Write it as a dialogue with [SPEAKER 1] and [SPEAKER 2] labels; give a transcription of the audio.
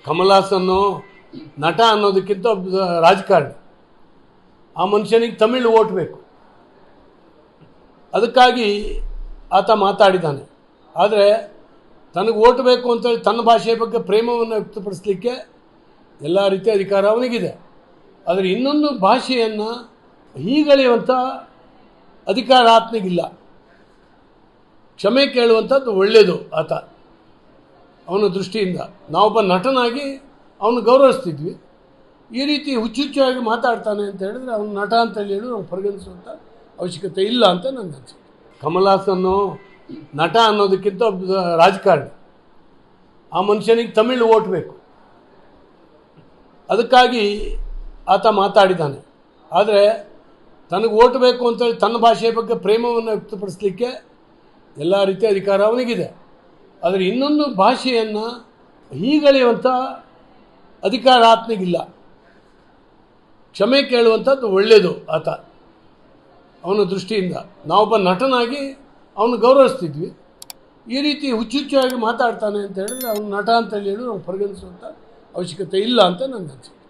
[SPEAKER 1] ಕಮಲ್ ಹಾಸನ್ನು ನಟ ಅನ್ನೋದಕ್ಕಿಂತ ರಾಜಕಾರಣಿ. ಆ ಮನುಷ್ಯನಿಗೆ ತಮಿಳು ಓಟ್ ಬೇಕು, ಅದಕ್ಕಾಗಿ ಆತ ಮಾತಾಡಿದ್ದಾನೆ. ಆದರೆ ತನಗೆ ಓಟ್ ಬೇಕು ಅಂತೇಳಿ ತನ್ನ ಭಾಷೆಯ ಬಗ್ಗೆ ಪ್ರೇಮವನ್ನು ವ್ಯಕ್ತಪಡಿಸಲಿಕ್ಕೆ ಎಲ್ಲ ರೀತಿಯ ಅಧಿಕಾರ ಅವನಿಗಿದೆ. ಆದರೆ ಇನ್ನೊಂದು ಭಾಷೆಯನ್ನು ಹೀಗಳೆಯುವಂಥ ಅಧಿಕಾರ ಆತನಿಗಿಲ್ಲ. ಕ್ಷಮೆ ಕೇಳುವಂಥದ್ದು ಒಳ್ಳೆಯದು. ಆತ ಅವನ ದೃಷ್ಟಿಯಿಂದ ನಾವೊಬ್ಬ ನಟನಾಗಿ ಅವನು ಗೌರವಿಸ್ತಿದ್ವಿ. ಈ ರೀತಿ ಹುಚ್ಚುಚ್ಚಾಗಿ ಮಾತಾಡ್ತಾನೆ ಅಂತ ಹೇಳಿದ್ರೆ ಅವನು ನಟ ಅಂತೇಳಿ ಹೇಳಿ ನಾವು ಪರಿಗಣಿಸುವಂಥ ಅವಶ್ಯಕತೆ ಇಲ್ಲ ಅಂತ ನನಗೆ ಅನಿಸುತ್ತೆ. ಕಮಲ್ ಹಾಸನ್ನು ನಟ ಅನ್ನೋದಕ್ಕಿಂತ ರಾಜಕಾರಣಿ. ಆ ಮನುಷ್ಯನಿಗೆ ತಮಿಳು ಓಟ್ ಬೇಕು, ಅದಕ್ಕಾಗಿ ಆತ ಮಾತಾಡಿದ್ದಾನೆ. ಆದರೆ ತನಗೆ ಓಟ್ ಬೇಕು ಅಂತೇಳಿ ತನ್ನ ಭಾಷೆಯ ಬಗ್ಗೆ ಪ್ರೇಮವನ್ನು ವ್ಯಕ್ತಪಡಿಸಲಿಕ್ಕೆ ಎಲ್ಲ ರೀತಿಯ ಅಧಿಕಾರ ಅವನಿಗಿದೆ. ಆದರೆ ಇನ್ನೊಂದು ಭಾಷೆಯನ್ನು ಹೀಗಳೆಯುವಂಥ ಅಧಿಕಾರ ಆತನಿಗಿಲ್ಲ. ಕ್ಷಮೆ ಕೇಳುವಂಥದ್ದು ಒಳ್ಳೆಯದು. ಆತ ಅವನ ದೃಷ್ಟಿಯಿಂದ ನಾವೊಬ್ಬ ನಟನಾಗಿ ಅವನು ಗೌರವಿಸ್ತಿದ್ವಿ. ಈ ರೀತಿ ಹುಚ್ಚುಚ್ಚಾಗಿ ಮಾತಾಡ್ತಾನೆ ಅಂತ ಹೇಳಿದ್ರೆ ಅವನು ನಟ ಅಂತೇಳಿ ಹೇಳಿ ನಾವು ಪರಿಗಣಿಸುವಂಥ ಅವಶ್ಯಕತೆ ಇಲ್ಲ ಅಂತ ನನಗೆ ಅನಿಸುತ್ತೆ.